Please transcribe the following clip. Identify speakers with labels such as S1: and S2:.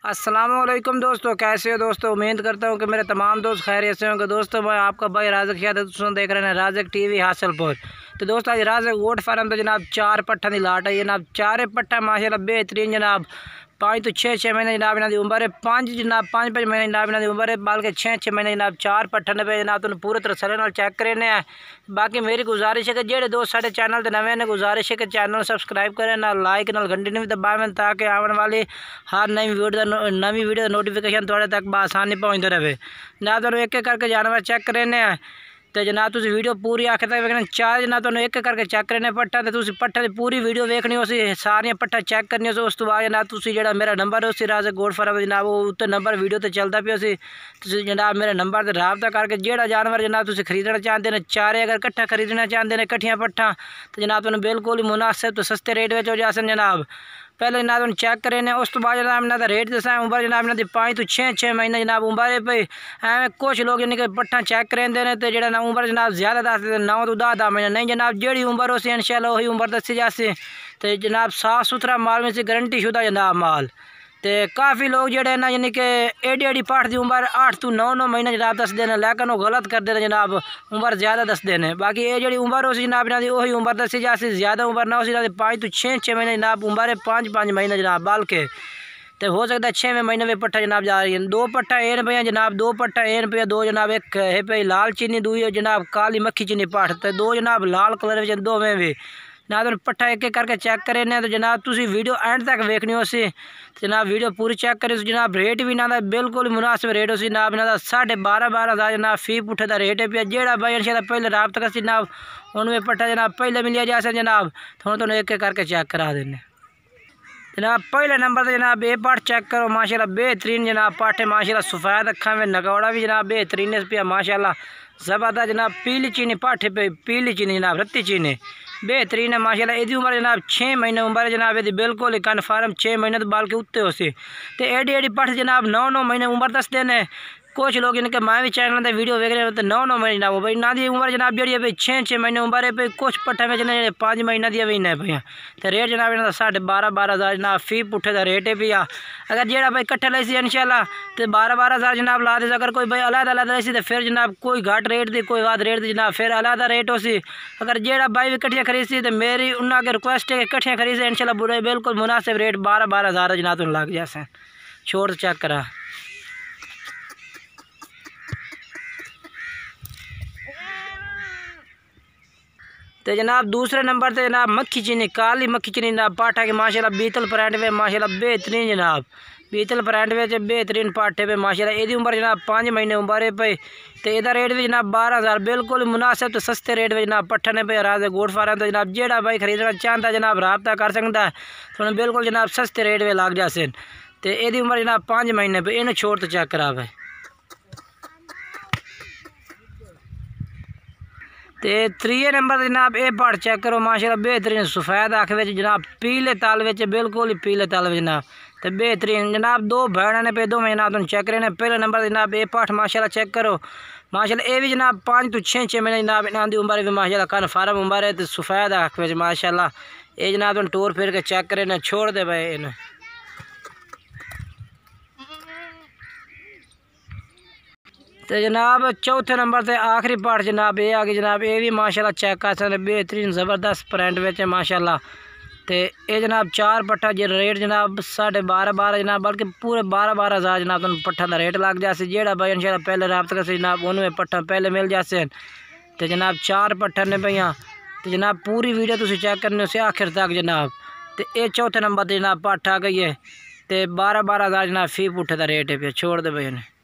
S1: अस्सलामुअलैकुम दोस्तों, कैसे हो दोस्तों। उम्मीद करता हूँ कि मेरे तमाम दोस्त खैरियत से होंगे। दोस्तों मैं आपका भाई राज़िक शाह देख रहे हैं राज़िक टीवी हासिलपुर। तो दोस्तों आज राज़िक गोट फार्म तो जनाब 4 पट्ठा की लाट है जनाब। 4 पट्ठा माशाल्लाह बेहतरीन जनाब। 5 तो 6 महीने जनाब इन्हों की उम्र है। 5 जनाब 5 महीने जनाब इन्हों की उम्र है। बल्कि 6 महीने जनाब 4 पट्ठा ने पे जनाब तुम पूरे तसल्ली नाल चेक करने हैं। बाकी मेरी गुजारिश है कि जेडे दोस्त साढ़े चैनल के नवे ने गुजारिश है कि चैनल सब्सक्राइब करें, ना लाइक ना घंटी भी दबावें ताकि आने वाली हर नई वीडियो का नोटिफिकेशन थोड़े तक बसानी पहुँचते रहे। जनाब तुम एक एक करके जानवर चेक करने हैं तो जनाब तुम वीडियो पूरी आखिर तक वेखना। 4 जनाब तुम एक एक करके चेक करने पट्ठा तो तुम पट्ठा की पूरी वीडियो वेखनी हो सारिया पट्ठा चेक करनी हो। उस तो बाद जनाब तुम जो मेरा नंबर है उस राज़िक गोट फार्म जनाब वो उत्ते नंबर वीडियो तो चलता पिया सी जनाब मेरे नंबर से रबता करके जोड़ा जानवर जनाब तुम खरीदना चाहते हैं 4 अगर कट्ठा खरीदना चाहते हैं कट्ठिया पट्ठा तो जनाब तुम बिल्कुल ही मुनासिब तो सस्ते रेट में हो जासन जनाब। पहले जनाब तुम चेक करें उस तो बाद जनाब इन्हों का रेट दसा। उम्र जनाब इन्हों की 5 तो 6 महीने जनाब उम्र है पई। एवं कुछ लोग यानी कि पट्ठा चेक करेंगे ने तो जो उम्र जनाब ज़्यादा दसते 9 तो 10 महीने नहीं जनाब। जी उम्र हो इंशाल्लाह वही उम्र दसी जासी। तो जनाब साफ सुथरा माल में से गारंटी शुदा जनाब माल। तो काफ़ी लोग जोड़े ना यानी कि एडी पाठ की उम्र 8 तो 9 महीने जनाब दसते हैं, लेकिन वो गलत करते हैं जनाब उम्र ज़्यादा दसते हैं। बाकी ये जी उम्र हो जनाब इन्हों की वही उम्र दसी जासी। ज़्यादा उम्र ना हो 5 तो 6 महीने जनाब उम्र है। 5 महीने जनाब बाल के तो हो सकता है 6वें महीने में पट्ठा जनाब जा रही है। 2 पट्ठा एन पे जनाब 2 पट्ठा एन पे 2 जनाब। एक है पे लाल चीनी दूई जनाब काली मक्खी चीनी पाठ तो 2 जनाब लाल कलर में दोवें भी ना तो पट्ठा एक एक करके चेक करें तो जनाब तुम वीडियो एंड तक वेखनी हो सी जनाब। वीडियो पूरी चेक करें जनाब। रेट भी इन्हों का बिल्कुल मुनासिब रेट हो जनाब। इन्हों का 12.5 जनाब फी पुट्ठे का रेट है पिया। जोड़ा भाई इंशाल्लाह पहले रबता कर जनाब उनमें पट्ठा जनाब पहले मिलिया जा जनाब। थोड़ा तो एक एक करके चेक करा देने जनाब। पहले नंबर पर जनाब ये पाठ चेक करो माशाल्लाह बेहतरीन जनाब पाठ है माशाल्लाह। सफ़ेद अखा में नगौड़ा भी जनाब बेहतरीन पिया माशाल्लाह ज़बरदस्त जनाब। पीली चीनी पाठ पे पीली चीनी जनाब रत्ती चीनी बेहतरीन है माशाल्लाह। यदी उम्र जनाब 6 महीने उम्र है जनाब। यदि बिल्कुल ही कन्फर्म 6 महीने तो बाल के उत्ते हो सी तो एडी पाठ जनाब 9 महीने उम्र दसते हैं। कुछ लोग इनके मैं भी चैनल पर वीडियो वेख रहे हैं तो 9 महीने जनाब भाई ना दी उम्र जनाब जी भाई 6 महीने उम्र है भाई। कुछ पट्ठा में जनाब 5 महीने दी भी नहीं पे तो रेट जनाब इन्हों 12.5 जनाब फी पुट्ठे का रेट है पिया। अगर जोड़ा भाई कट्ठा लै सी इंशाल्लाह तो 12 जनाब ला दे। अगर कोई भाई अलग लै सी तो फिर जनाब कोई घट रेट दी कोई वाद रेट दी जनाब फिर अलग रेट हो सी। अगर जोड़ा भाई भी कट्ठिया खरीद सी तो मेरी उन्हें अगर रिक्वेस्ट है कि कट्ठिया खरीद से इंशाल्लाह बुरे बिल्कुल मुनासिब रेट 12 जनाब तुम लग जाए छोड़ चेक करा। तो जनाब दूसरे नंबर पर जनाब मक्खी चीनी काली मक्खी चीनी जनाब पाठा के माशाल्लाह बीतल ब्रांड में माशाल्लाह बेहतरीन जनाब। बीतल ब्रांड में बेहतरीन पाठे पे माशाल्लाह। यदी उम्र जनाब 5 महीने उम्र है पे तो यदा रेट भी जनाब 12,000 बिल्कुल मुनासिब तो सस्ते रेट में जनाब पट्ठा ने पे राज़िक गोट फार्म तो जनाब जोड़ा भाई खरीदना चाहता जनाब रबता कर सकता है तो बिल्कुल जनाब सस्ते रेट में लग जासे। तो यदी उम्र जनाब 5 महीने पे इन्हें छोड़ तो चेक करा भाई। तो 3 नंबर जनाब ये पाठ चेक करो माशाल्लाह बेहतरीन सफ़ेद अख में जनाब पीले ताल में बिल्कुल ही पीले ताल में जनाब। तो बेहतरीन जनाब 2 भैन ने पे 2 में जनाब तुम चेक करें। पहले नंबर जनाब ये पाठ माशाल्लाह चेक करो माशाल्लाह ये भी जनाब 5 तो 6 महीने जनाब इन्हों की उम्र भी माशाल्लाह कन्फर्म उम्र है। तो सफ़ेद अख में माशाल्लाह ये जनाब तुम टूर फिर के चेक करें छोड़ दे भाई इन्हें। तो जनाब चौथे नंबर से आखिरी पार्ट जनाब ये आ गई जनाब। ये भी माशाल्लाह चेक कर सकते बेहतरीन ज़बरदस्त प्रिंट में माशाल्लाह। तो ये जनाब 4 पट्ठा जो रेट जनाब 12.5 जनाब बल्कि पूरे 12,000 जनाब तुम पट्ठा का रेट लग जाए। जोड़ा भाई इंशाल्लाह पहले रबता कर जनाब उनमें पट्ठा पहले मिल जासे। तो जनाब 4 पट्ठा ने पे तो जनाब पूरी वीडियो तुम चेक करने उसे आखिर तक जनाब। तो ये चौथे नंबर पर जनाब पट्ठा आ गई है। तो 12,000 जनाब फी पुट्ठे का रेट है पे छोड़ दे भाई उन्हें।